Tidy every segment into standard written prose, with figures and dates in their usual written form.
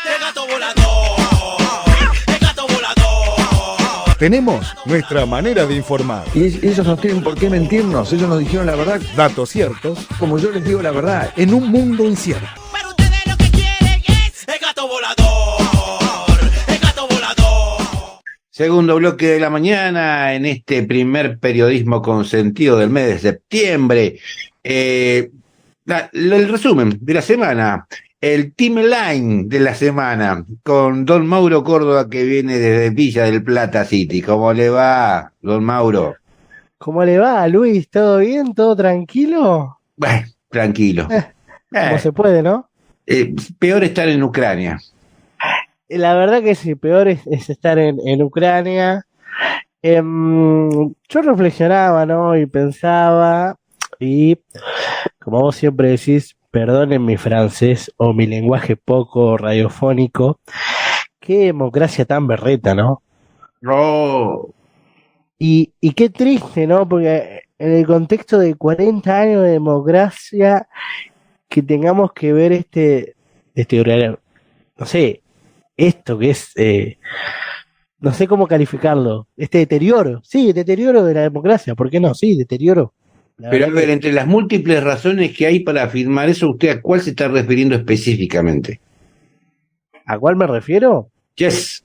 El gato volador, el gato volador. Tenemos nuestra manera de informar. Y ellos no tienen por qué mentirnos, ellos nos dijeron la verdad, Datos ciertos como yo les digo la verdad. en un mundo incierto. Pero ustedes lo que quieren es el gato volador, el gato volador. Segundo bloque de la mañana en este primer periodismo consentido del mes de septiembre. El resumen de la semana, el timeline de la semana con don Mauro Córdoba que viene desde Villa del Plata City. ¿Cómo le va, don Mauro? ¿Cómo le va, Luis? ¿Todo bien? ¿Todo tranquilo? Bueno, tranquilo. Como se puede, ¿no? Peor estar en Ucrania. La verdad que sí, peor es estar en Ucrania. Yo reflexionaba, ¿no? Y pensaba, y como vos siempre decís, perdonen mi francés o mi lenguaje poco radiofónico, qué democracia tan berreta, ¿no? No. Y qué triste, ¿no? Porque en el contexto de 40 años de democracia, que tengamos que ver no sé, esto que es, no sé cómo calificarlo, este deterioro, sí, deterioro de la democracia, ¿por qué no? Sí, deterioro. Pero a ver, entre las múltiples razones que hay para afirmar eso, ¿usted a cuál se está refiriendo específicamente? ¿A cuál me refiero? Yes.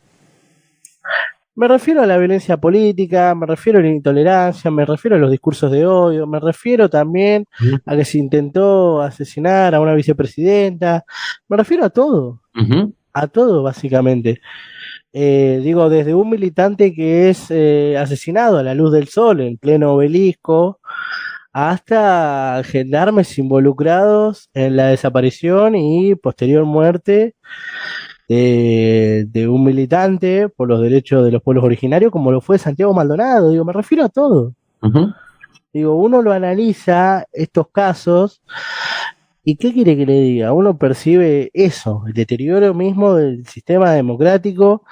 Me refiero a la violencia política, me refiero a la intolerancia, me refiero a los discursos de odio, me refiero también a que se intentó asesinar a una vicepresidenta, me refiero a todo básicamente. Digo, desde un militante que es asesinado a la luz del sol en pleno obelisco, hasta gendarmes involucrados en la desaparición y posterior muerte de un militante por los derechos de los pueblos originarios, como lo fue Santiago Maldonado. Digo, me refiero a todo. Digo, uno lo analiza, estos casos, y ¿qué quiere que le diga? Uno percibe eso, el deterioro mismo del sistema democrático,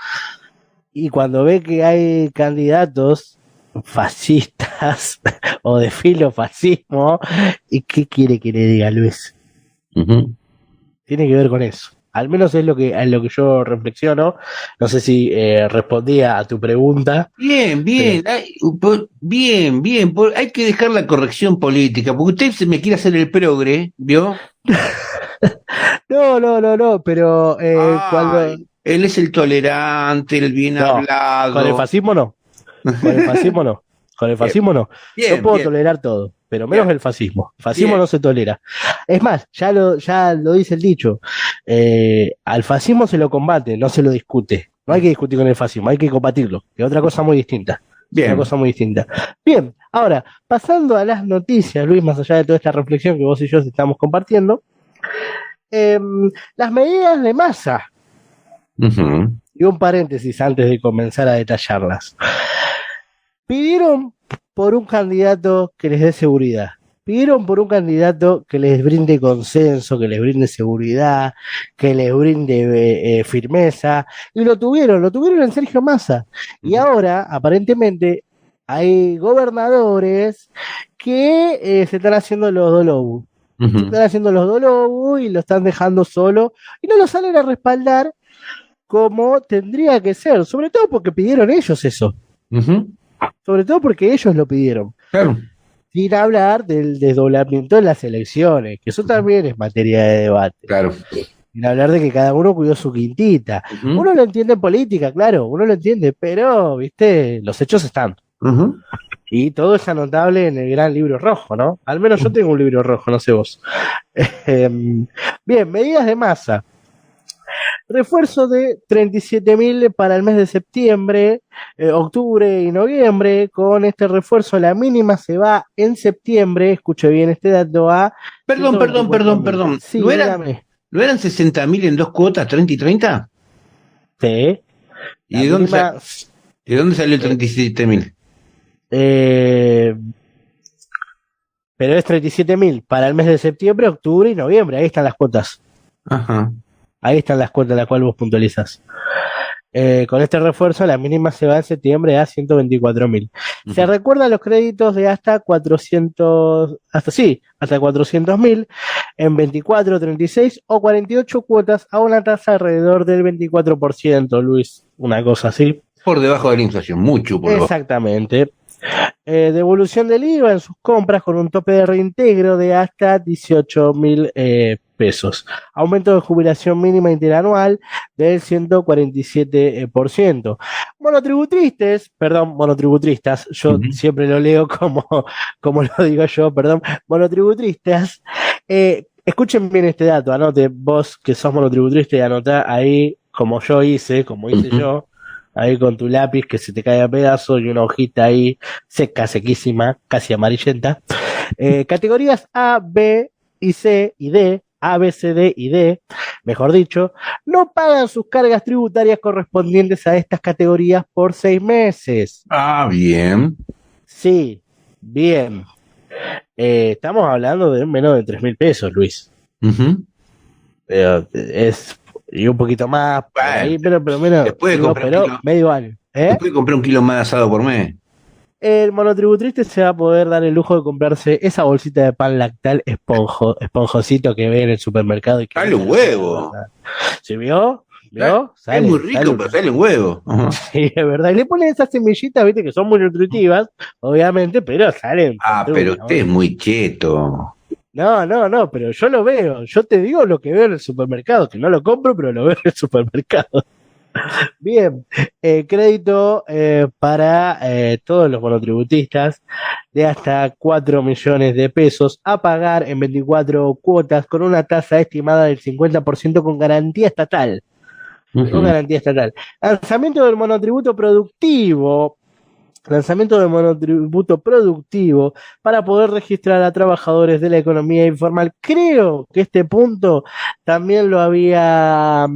y cuando ve que hay candidatos fascistas o de filofascismo, ¿y qué quiere que le diga, Luis? Tiene que ver con eso. Al menos es lo que yo reflexiono. No sé si respondía a tu pregunta. Bien, bien, bien. Hay que dejar la corrección política, porque usted se me quiere hacer el progre, ¿vio? No, pero cuando... Él es el tolerante, el bien hablado. Con el fascismo no. Con el fascismo no. Bien, Yo puedo bien. tolerar todo, pero menos Bien. el fascismo. El fascismo Bien. no se tolera. Es más, ya lo dice el dicho. Al fascismo se lo combate, no se lo discute. No hay que discutir con el fascismo, hay que combatirlo, que es otra cosa muy distinta. Bien. Una cosa muy distinta. Bien, ahora, pasando a las noticias, Luis, más allá de toda esta reflexión que vos y yo estamos compartiendo, las medidas de Massa. Y un paréntesis antes de comenzar a detallarlas. Pidieron por un candidato que les dé seguridad. Pidieron por un candidato que les brinde consenso, que les brinde seguridad, que les brinde firmeza. Y lo tuvieron en Sergio Massa. Y ahora, aparentemente, hay gobernadores que se están haciendo los dolobus. Se están haciendo los dolobus y lo están dejando solo. Y no lo salen a respaldar como tendría que ser. Sobre todo porque pidieron ellos eso. Sobre todo porque ellos lo pidieron. Claro. Sin hablar del desdoblamiento de las elecciones, que eso también es materia de debate. Claro. Sin hablar de que cada uno cuidó su quintita. Uno lo entiende en política, claro, uno lo entiende, pero, viste, los hechos están. Y todo es anotable en el gran libro rojo, ¿no? Al menos yo tengo un libro rojo, no sé vos. Bien, medidas de Massa. Refuerzo de 37.000 para el mes de septiembre, octubre y noviembre. Con este refuerzo la mínima se va en septiembre, escuche bien este dato, a... Perdón. Sí, ¿No eran 60.000 en dos cuotas, 30 y 30? Sí. ¿Y de dónde salió el 37.000? Pero es 37.000 para el mes de septiembre, octubre y noviembre. Ahí están las cuotas. Ajá. Ahí están las cuotas, las cuales vos puntualizas. Con este refuerzo, la mínima se va en septiembre a 124.000. Se recuerdan los créditos de hasta 400.000 en 24, 36 o 48 cuotas a una tasa alrededor del 24%, Luis. Una cosa así. Por debajo de la inflación, mucho por debajo. Exactamente. Devolución del IVA en sus compras con un tope de reintegro de hasta 18.000 pesos. Aumento de jubilación mínima interanual del 147%. Monotributristas, yo siempre lo leo como lo digo yo, monotributristas. Escuchen bien este dato, anote vos que sos monotributrista y anotá ahí como hice yo. Ahí con tu lápiz que se te cae a pedazos y una hojita ahí seca, sequísima, casi amarillenta. Categorías A, B y C y D, A, B, C, D y D, mejor dicho, no pagan sus cargas tributarias correspondientes a estas categorías por 6 meses. Ah, bien. Sí, bien. Estamos hablando de menos de 3.000 pesos, Luis. Y un poquito más, ahí, pero menos. Después de comprar medio año. Después de comprar un kilo más de asado por mes. El monotributrista se va a poder dar el lujo de comprarse esa bolsita de pan lactal esponjosito que ve en el supermercado. ¡Sale un huevo! ¿Se vio? Sale, es muy rico, pero sale un huevo. Sí, es verdad. Y le ponen esas semillitas, viste, que son muy nutritivas, obviamente, pero salen. Pero usted es muy cheto. No, pero yo lo veo. Yo te digo lo que veo en el supermercado, que no lo compro, pero lo veo en el supermercado. Bien, crédito para todos los monotributistas de hasta 4 millones de pesos a pagar en 24 cuotas con una tasa estimada del 50% con garantía estatal. Con garantía estatal. Lanzamiento del monotributo productivo para poder registrar a trabajadores de la economía informal. Creo que este punto también lo había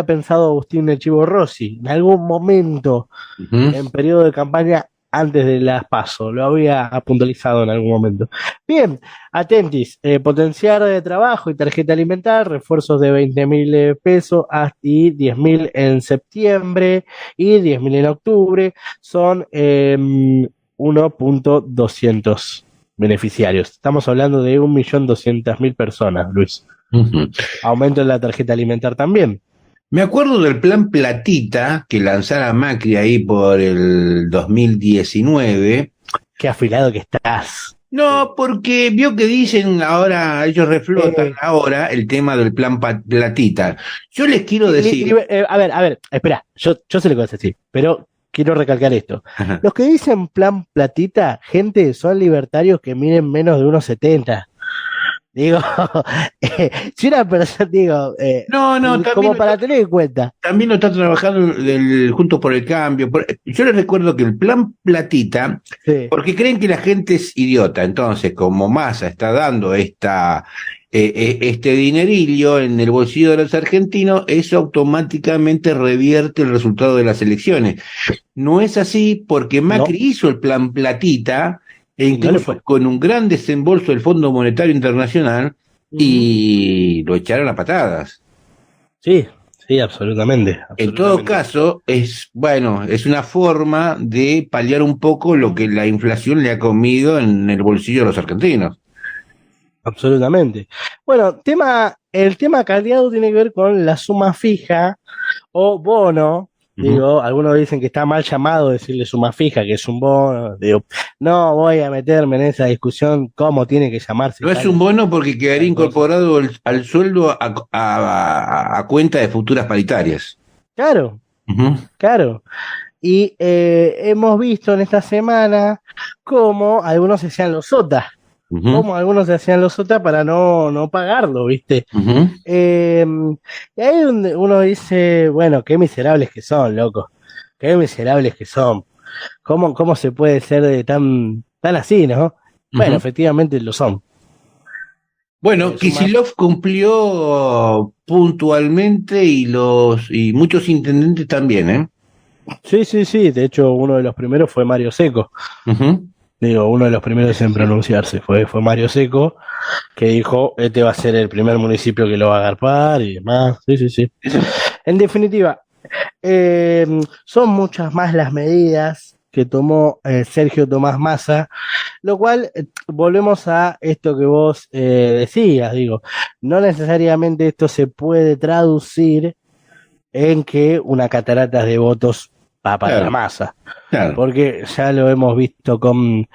pensado Agustín El Chivo Rossi en algún momento en periodo de campaña antes de las PASO, lo había puntualizado en algún momento. Bien, atentis, potenciar trabajo y tarjeta alimentar, refuerzos de 20.000 pesos y 10.000 en septiembre y 10.000 en octubre, son 1.200 beneficiarios. Estamos hablando de 1.200.000 personas, Luis. Aumento en la tarjeta alimentar también. Me acuerdo del plan Platita que lanzara Macri ahí por el 2019. Qué afilado que estás. No, porque vio que dicen ahora, ellos reflotan ahora el tema del plan Platita. Yo les quiero decir... A ver, espera, yo sé lo que vas a decir, pero quiero recalcar esto. Ajá. Los que dicen plan Platita, gente, son libertarios que miden menos de 1,70. Digo, si una persona, como para tener en cuenta. También lo está trabajando Juntos por el Cambio. Yo les recuerdo que el plan Platita, Sí. porque creen que la gente es idiota, entonces como Massa está dando este dinerillo en el bolsillo de los argentinos, eso automáticamente revierte el resultado de las elecciones. No es así porque Macri hizo el plan Platita, e incluso con un gran desembolso del Fondo Monetario Internacional, y lo echaron a patadas. Sí, absolutamente. En todo caso, es una forma de paliar un poco lo que la inflación le ha comido en el bolsillo de los argentinos. Absolutamente. Bueno, el tema caldeado tiene que ver con la suma fija o bono. Digo, algunos dicen que está mal llamado decirle suma fija, que es un bono. Digo, no voy a meterme en esa discusión cómo tiene que llamarse. No es un bono porque quedaría incorporado al sueldo a cuenta de futuras paritarias. Claro. Y hemos visto en esta semana cómo algunos se hacían los sotas. Para no pagarlo, ¿viste? Y ahí es donde uno dice, bueno, qué miserables que son, loco. Qué miserables que son. ¿Cómo se puede ser de tan así, no? Bueno, efectivamente lo son. Bueno, Kicillof cumplió puntualmente y muchos intendentes también, ¿eh? Sí. De hecho, uno de los primeros fue Mario Seco. Digo, uno de los primeros en pronunciarse fue Mario Seco, que dijo, este va a ser el primer municipio que lo va a agarpar y demás. Sí. En definitiva, son muchas más las medidas que tomó Sergio Tomás Massa, lo cual volvemos a esto que vos decías, digo, no necesariamente esto se puede traducir en que una catarata de votos va para Claro. la Massa, Claro. porque ya lo hemos visto con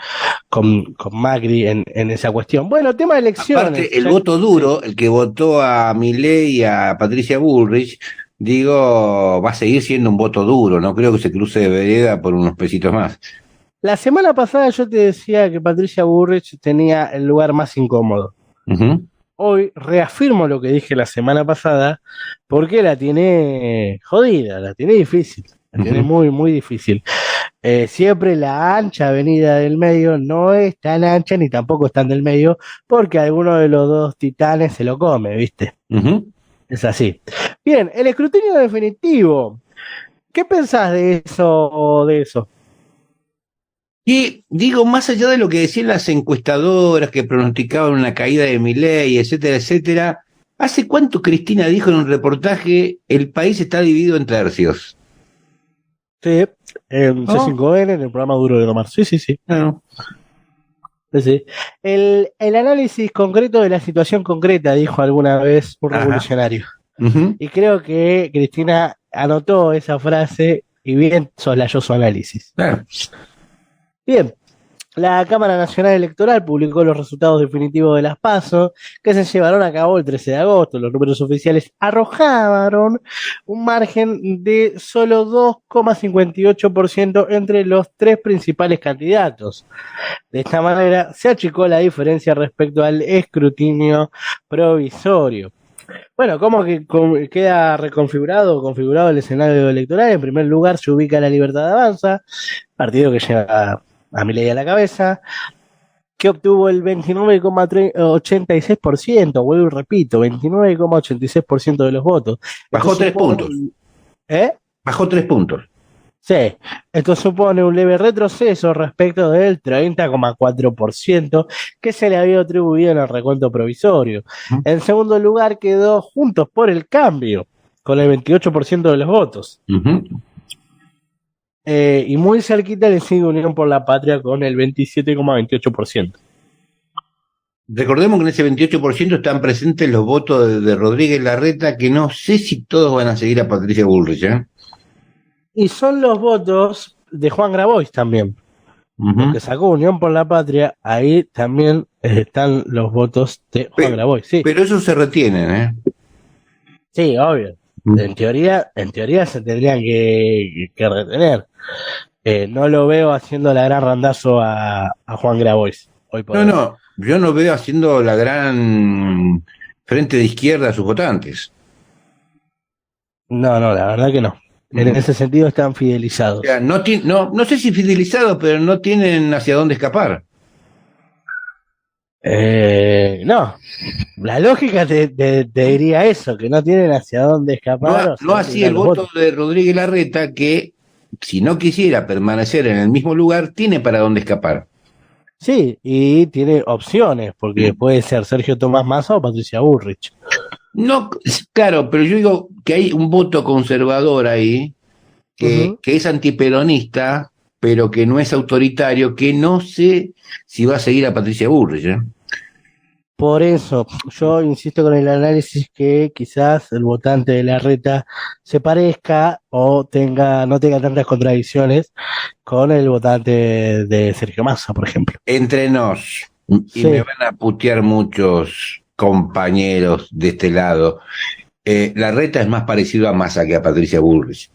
Macri en esa cuestión. Bueno, tema de elecciones. Aparte, el voto duro, el que votó a Milei y a Patricia Bullrich, digo, va a seguir siendo un voto duro, no creo que se cruce de vereda por unos pesitos más. La semana pasada yo te decía que Patricia Bullrich tenía el lugar más incómodo. Ujú. Hoy reafirmo lo que dije la semana pasada, porque la tiene jodida, la tiene difícil, la tiene Ujú. muy, muy difícil. Siempre la ancha avenida del medio no es tan ancha ni tampoco es tan del medio, porque alguno de los dos titanes se lo come, ¿viste? Ujú. Es así. Bien, el escrutinio definitivo. ¿Qué pensás de eso? Y digo, más allá de lo que decían las encuestadoras que pronosticaban una caída de Milei, etcétera, etcétera, ¿hace cuánto Cristina dijo en un reportaje el país está dividido en tercios? Sí, en ¿No? C5N, en el programa Duro de Tomar. Sí. Claro. Sí. El análisis concreto de la situación concreta, dijo alguna vez un Ajá. revolucionario. Ujú. Y creo que Cristina anotó esa frase y bien soslayó su análisis. Claro. Bien, la Cámara Nacional Electoral publicó los resultados definitivos de las PASO, que se llevaron a cabo el 13 de agosto. Los números oficiales arrojaron un margen de solo 2,58% entre los tres principales candidatos. De esta manera se achicó la diferencia respecto al escrutinio provisorio. Bueno, ¿cómo que queda configurado el escenario electoral? En primer lugar se ubica La Libertad Avanza, partido que lleva a Milei a la cabeza, que obtuvo el 29,86%, vuelvo y repito, 29,86% de los votos. Bajó Esto 3 supone- puntos. ¿Eh? Bajó 3 puntos. Sí, esto supone un leve retroceso respecto del 30,4% que se le había atribuido en el recuento provisorio. En segundo lugar quedó Juntos por el Cambio, con el 28% de los votos. Ujú. Y muy cerquita le sigue Unión por la Patria con el 27,28%. Recordemos que en ese 28% están presentes los votos de Rodríguez Larreta, que no sé si todos van a seguir a Patricia Bullrich, ¿eh? Y son los votos de Juan Grabois también, Ujú. que sacó Unión por la Patria, ahí también están los votos de Juan Grabois. Sí, Pero esos se retienen, ¿eh? sí, obvio. En teoría se tendrían que retener. No lo veo haciendo la gran randazo a Juan Grabois hoy por hoy. No, yo no veo haciendo la gran frente de izquierda a sus votantes. No, la verdad que no. En ese sentido están fidelizados. O sea, no sé si fidelizados, pero no tienen hacia dónde escapar. No, la lógica te diría eso, que no tienen hacia dónde escapar. No así el voto de Rodríguez Larreta, que si no quisiera permanecer en el mismo lugar, tiene para dónde escapar. Sí, y tiene opciones, porque puede ser Sergio Tomás Massa o Patricia Bullrich. No, claro, pero yo digo que hay un voto conservador ahí, que es antiperonista, pero que no es autoritario, que no sé si va a seguir a Patricia Bullrich, ¿eh? Por eso, yo insisto con el análisis que quizás el votante de Larreta se parezca o no tenga tantas contradicciones con el votante de Sergio Massa, por ejemplo. Entre nos, y Sí. me van a putear muchos compañeros de este lado, Larreta es más parecido a Massa que a Patricia Bullrich.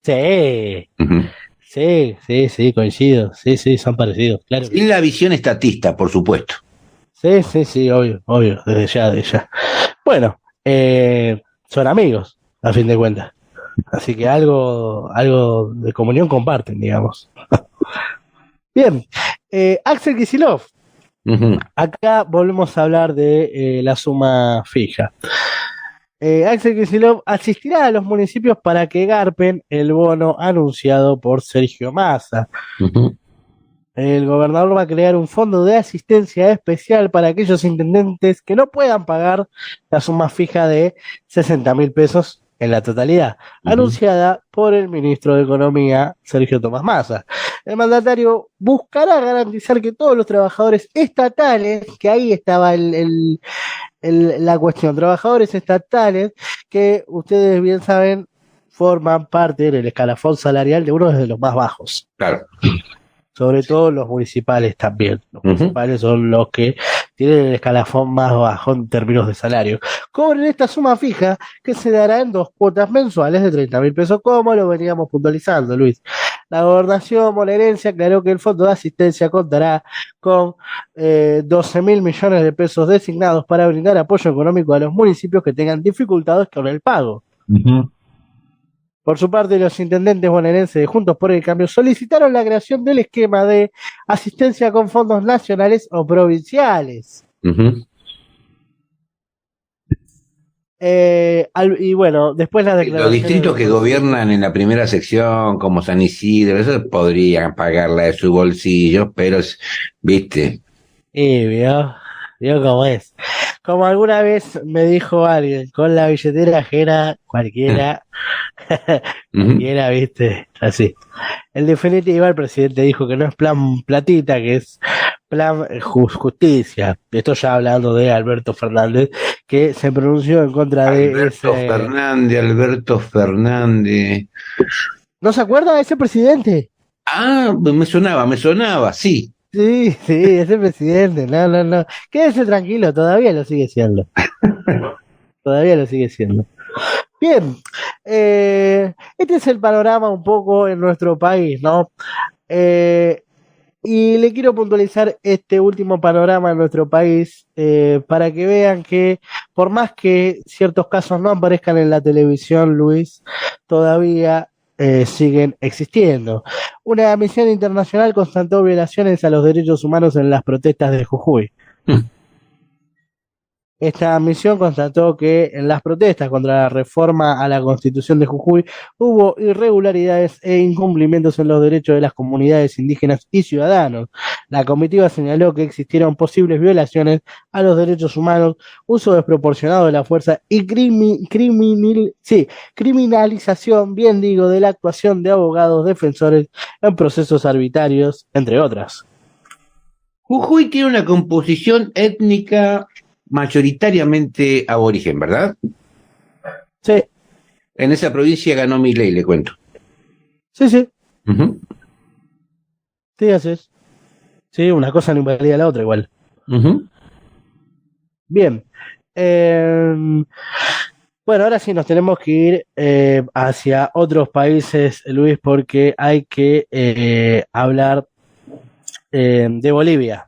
Sí, Ujú. sí, coincido. Sí, son parecidos, claro. Sin la visión estatista, por supuesto. Sí, obvio, desde ya. Bueno, son amigos, a fin de cuentas. Así que algo de comunión comparten, digamos. Bien, Axel Kicillof. Ujú. Acá volvemos a hablar de la suma fija. Axel Kicillof asistirá a los municipios para que garpen el bono anunciado por Sergio Massa. Ujú. El gobernador va a crear un fondo de asistencia especial para aquellos intendentes que no puedan pagar la suma fija de 60.000 pesos en la totalidad, anunciada por el ministro de Economía, Sergio Tomás Massa. El mandatario buscará garantizar que todos los trabajadores estatales, que ahí estaba la cuestión, trabajadores estatales, que ustedes bien saben, forman parte del escalafón salarial de uno de los más bajos. Claro. Sobre todo los municipales también. Los municipales son los que tienen el escalafón más bajo en términos de salario. Cobren esta suma fija que se dará en 2 cuotas mensuales de 30.000 pesos, como lo veníamos puntualizando, Luis. La gobernación bonaerense aclaró que el Fondo de Asistencia contará con 12.000 millones de pesos designados para brindar apoyo económico a los municipios que tengan dificultades con el pago. Por su parte, los intendentes bonaerenses de Juntos por el Cambio solicitaron la creación del esquema de asistencia con fondos nacionales o provinciales. Y bueno, después la declaración. Los distritos que gobiernan en la primera sección, como San Isidro, eso podrían pagarla de su bolsillo, pero, viste. Vio cómo es. Como alguna vez me dijo alguien, con la billetera ajena, cualquiera, cualquiera, viste, así. En definitiva, el presidente dijo que no es plan platita, que es plan justicia. Esto ya hablando de Alberto Fernández, que se pronunció en contra de Alberto Fernández. ¿No se acuerda de ese presidente? Ah, me sonaba, sí. Sí, ese presidente, no. Quédese tranquilo, todavía lo sigue siendo. Todavía lo sigue siendo. Bien, este es el panorama un poco en nuestro país, ¿no? Y le quiero puntualizar este último panorama en nuestro país para que vean que por más que ciertos casos no aparezcan en la televisión, Luis, todavía siguen existiendo. Una misión internacional constató violaciones a los derechos humanos en las protestas de Jujuy. Esta misión constató que en las protestas contra la reforma a la Constitución de Jujuy hubo irregularidades e incumplimientos en los derechos de las comunidades indígenas y ciudadanos. La comitiva señaló que existieron posibles violaciones a los derechos humanos, uso desproporcionado de la fuerza y criminalización, de la actuación de abogados defensores en procesos arbitrarios, entre otras. Jujuy tiene una composición étnica mayoritariamente aborigen, ¿verdad? Sí. En esa provincia ganó Milei, le cuento. Sí. Sí, así es. Sí, una cosa no invalida la otra igual. Bien. Bueno, ahora sí nos tenemos que ir hacia otros países, Luis, porque hay que hablar de Bolivia.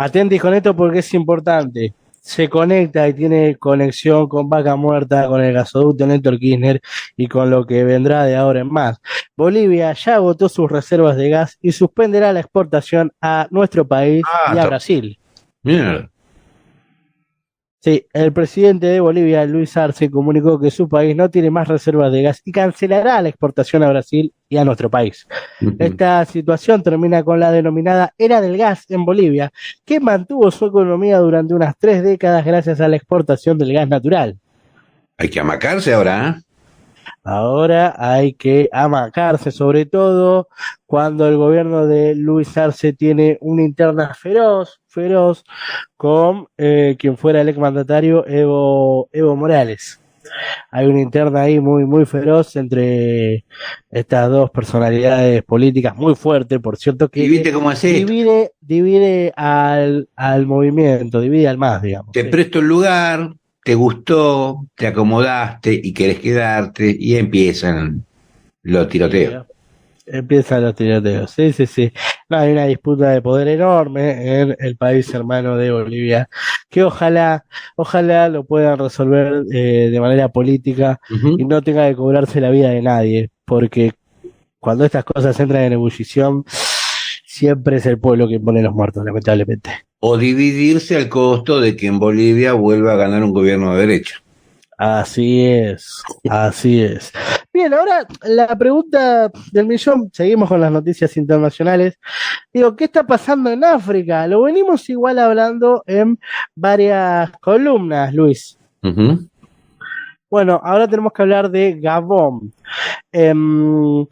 Atentos con esto porque es importante. Se conecta y tiene conexión con Vaca Muerta, con el gasoducto Néstor Kirchner y con lo que vendrá de ahora en más. Bolivia ya agotó sus reservas de gas y suspenderá la exportación a nuestro país y a Brasil. Mierda. Sí, el presidente de Bolivia, Luis Arce, comunicó que su país no tiene más reservas de gas y cancelará la exportación a Brasil y a nuestro país. Esta situación termina con la denominada era del gas en Bolivia, que mantuvo su economía durante unas 3 décadas gracias a la exportación del gas natural. Hay que amacarse ahora, ¿eh? Ahora hay que amacarse, sobre todo cuando el gobierno de Luis Arce tiene una interna feroz con quien fuera el exmandatario Evo Morales. Hay una interna ahí muy feroz entre estas dos personalidades políticas, muy fuerte, por cierto, que ¿Y viste cómo es esto? divide al movimiento, divide al MAS, digamos. Te presto el lugar, te gustó, te acomodaste y querés quedarte, y empiezan los tiroteos. Empiezan los tiroteos, sí. No, hay una disputa de poder enorme en el país hermano de Bolivia, que ojalá lo puedan resolver de manera política y no tenga que cobrarse la vida de nadie, porque cuando estas cosas entran en ebullición, siempre es el pueblo quien pone los muertos, lamentablemente. O dividirse al costo de que en Bolivia vuelva a ganar un gobierno de derecha. Así es. Bien, ahora la pregunta del millón, seguimos con las noticias internacionales. Digo, ¿qué está pasando en África? Lo venimos igual hablando en varias columnas, Luis. Bueno, ahora tenemos que hablar de Gabón. Em,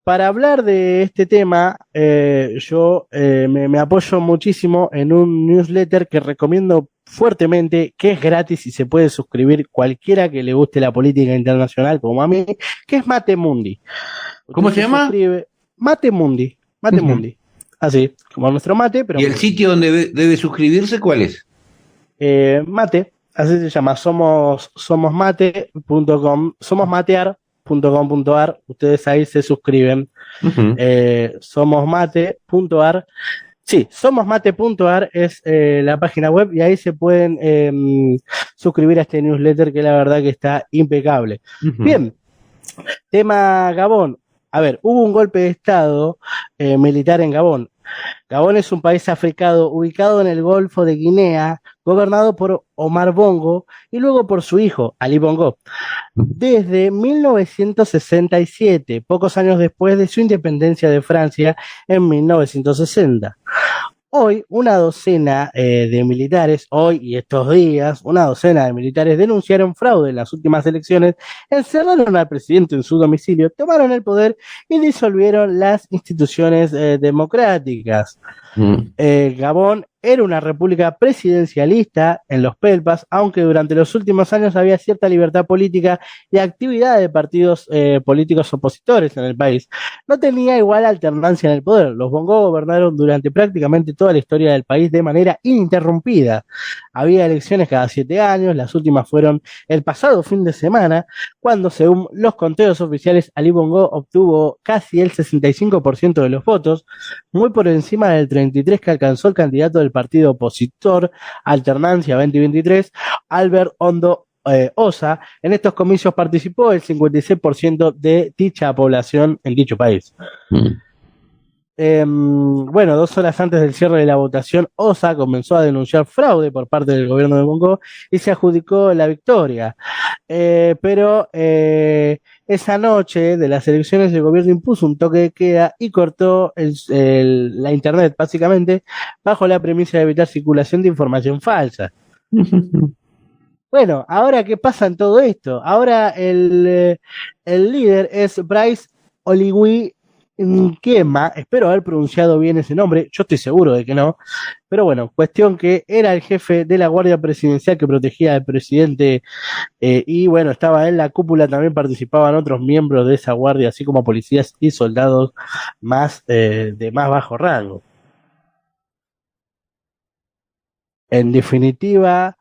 para hablar de este tema, yo me apoyo muchísimo en un newsletter que recomiendo fuertemente, que es gratis y se puede suscribir cualquiera que le guste la política internacional, como a mí, que es Matemundi. ¿Cómo se llama? Suscribe Matemundi, Matemundi. Así, como nuestro mate, pero ¿Y el sitio donde debe suscribirse cuál es? mate, así se llama, somosmate.com, somosmatear.com.ar, ustedes ahí se suscriben. Somosmate.ar. Sí, somosmate.ar es la página web y ahí se pueden suscribir a este newsletter que la verdad que está impecable. Bien, tema Gabón. A ver, hubo un golpe de estado militar en Gabón. Gabón es un país africano ubicado en el Golfo de Guinea, gobernado por Omar Bongo y luego por su hijo, Ali Bongo, desde 1967, pocos años después de su independencia de Francia en 1960. Hoy, una docena de militares, hoy y estos días, una docena de militares denunciaron fraude en las últimas elecciones, encerraron al presidente en su domicilio, tomaron el poder y disolvieron las instituciones democráticas. Gabón era una república presidencialista en los Pelpas, aunque durante los últimos años había cierta libertad política y actividad de partidos políticos opositores en el país. No tenía igual alternancia en el poder. Los Bongo gobernaron durante prácticamente toda la historia del país de manera ininterrumpida. Había elecciones cada 7 años, las últimas fueron el pasado fin de semana, cuando según los conteos oficiales Ali Bongo obtuvo casi el 65% de los votos, muy por encima del 33% que alcanzó el candidato del partido opositor Alternancia 2023, Albert Ondo Osa. En estos comicios participó el 56% de dicha población en dicho país. Bueno, 2 horas antes del cierre de la votación, Osa comenzó a denunciar fraude por parte del gobierno de Bongo y se adjudicó la victoria. Pero esa noche de las elecciones el gobierno impuso un toque de queda y cortó la internet, básicamente, bajo la premisa de evitar circulación de información falsa. Bueno, ahora, ¿qué pasa en todo esto? Ahora el líder es Brice Oligui Nguema, espero haber pronunciado bien ese nombre, yo estoy seguro de que no, pero bueno, cuestión que era el jefe de la Guardia Presidencial que protegía al presidente y bueno, estaba en la cúpula, también participaban otros miembros de esa guardia, así como policías y soldados más de más bajo rango. En definitiva,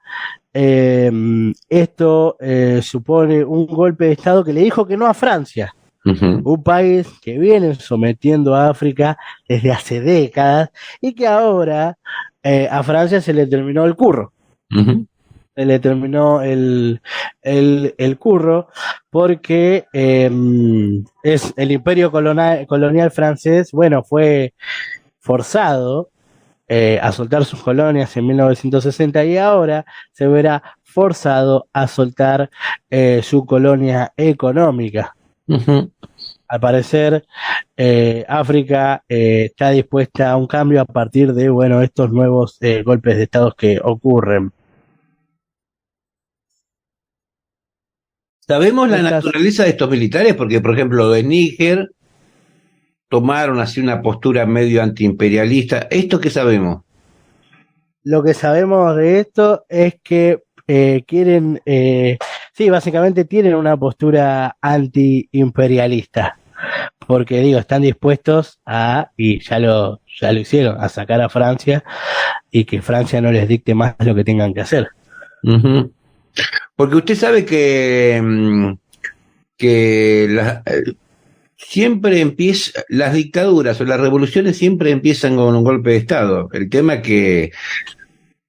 esto supone un golpe de Estado que le dijo que no a Francia. Un país que viene sometiendo a África desde hace décadas y que ahora a Francia se le terminó el curro. Se le terminó el curro porque es el imperio colonial francés, bueno, fue forzado a soltar sus colonias en 1960 y ahora se verá forzado a soltar su colonia económica. Al parecer, África está dispuesta a un cambio a partir de, bueno, estos nuevos golpes de Estado que ocurren. ¿Sabemos la naturaleza de estos militares? Porque, por ejemplo, de Níger tomaron así una postura medio antiimperialista. ¿Esto qué sabemos? Lo que sabemos de esto es que quieren... sí, básicamente tienen una postura antiimperialista, porque digo, están dispuestos a, y ya lo hicieron, a sacar a Francia y que Francia no les dicte más lo que tengan que hacer. Porque usted sabe que siempre empieza, las dictaduras o las revoluciones siempre empiezan con un golpe de Estado. El tema es que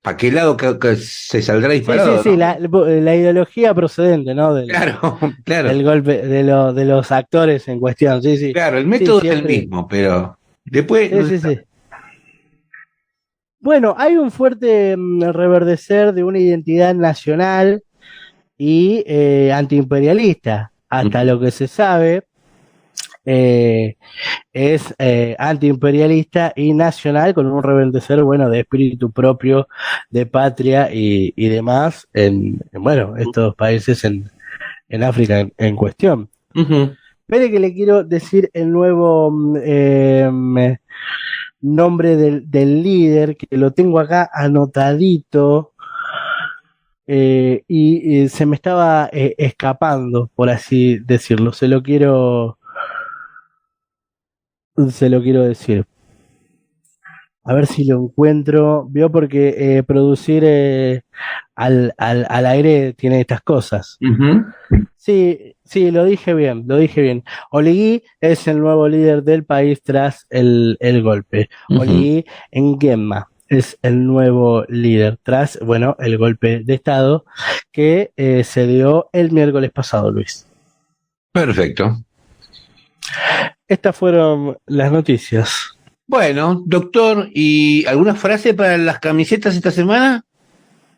¿para qué lado que se saldrá disparado? Sí, ¿no? La ideología procedente, ¿no? Claro. El golpe de los actores en cuestión, sí. Claro, el método es el mismo, pero después... Sí. Bueno, hay un fuerte reverdecer de una identidad nacional y antiimperialista. Hasta lo que se sabe, es antiimperialista y nacional, con un rebeldecer, bueno, de espíritu propio, de patria y demás, bueno, estos países en África en cuestión. Espere que le quiero decir el nuevo nombre del líder, que lo tengo acá anotadito, y se me estaba escapando, por así decirlo. Se lo quiero decir. A ver si lo encuentro. Vio, porque producir al aire tiene estas cosas. Sí, sí, lo dije bien, lo dije bien. Oligui es el nuevo líder del país tras el golpe. Oligui Nguema es el nuevo líder tras, bueno, el golpe de Estado que se dio el miércoles pasado, Luis. Perfecto. Estas fueron las noticias. Bueno, doctor, ¿y alguna frase para las camisetas esta semana?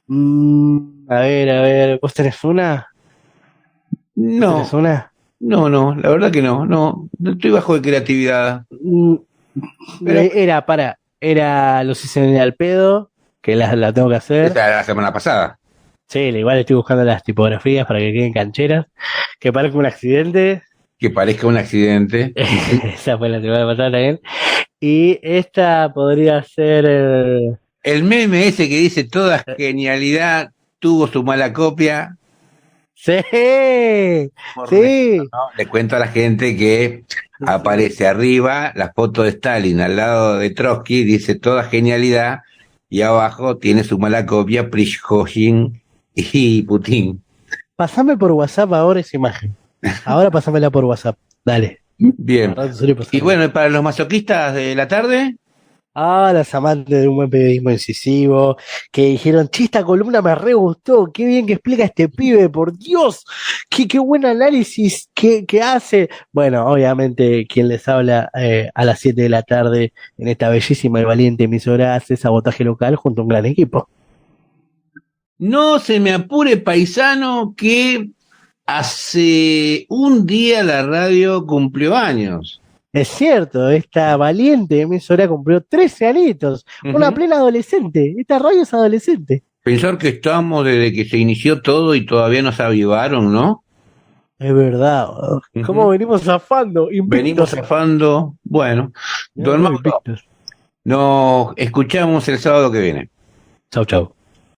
A ver, ¿vos tenés una? No. ¿Tenés una? No, la verdad que no estoy bajo de creatividad. Pero... Era los hice al pedo, que la tengo que hacer. Esa era la semana pasada. Sí, igual estoy buscando las tipografías para que queden cancheras, que parezca un accidente. Que parezca un accidente. Esa fue la semana pasada también. Y esta podría ser el meme ese que dice toda genialidad tuvo su mala copia. Sí, sí. ¿No? Le cuento a la gente que aparece arriba la foto de Stalin al lado de Trotsky, dice toda genialidad, y abajo tiene su mala copia Prigozhin y Putin. Pasame por WhatsApp ahora esa imagen. Ahora pasámela por WhatsApp. Dale. Bien. Y bueno, para los masoquistas de la tarde. Las amantes de un buen periodismo incisivo, que dijeron, che, esta columna me re gustó, qué bien que explica este pibe, por Dios, qué buen análisis que hace. Bueno, obviamente quien les habla a las 7 de la tarde en esta bellísima y valiente emisora hace sabotaje local junto a un gran equipo. No se me apure, paisano, que hace un día la radio cumplió años. Es cierto, esta valiente emisora cumplió 13 añitos, una plena adolescente, esta radio es adolescente. Pensar que estamos desde que se inició todo y todavía nos avivaron, ¿no? Es verdad, ¿cómo venimos zafando? Venimos zafando, bueno, don Mauro, nos escuchamos el sábado que viene. Chau, chau.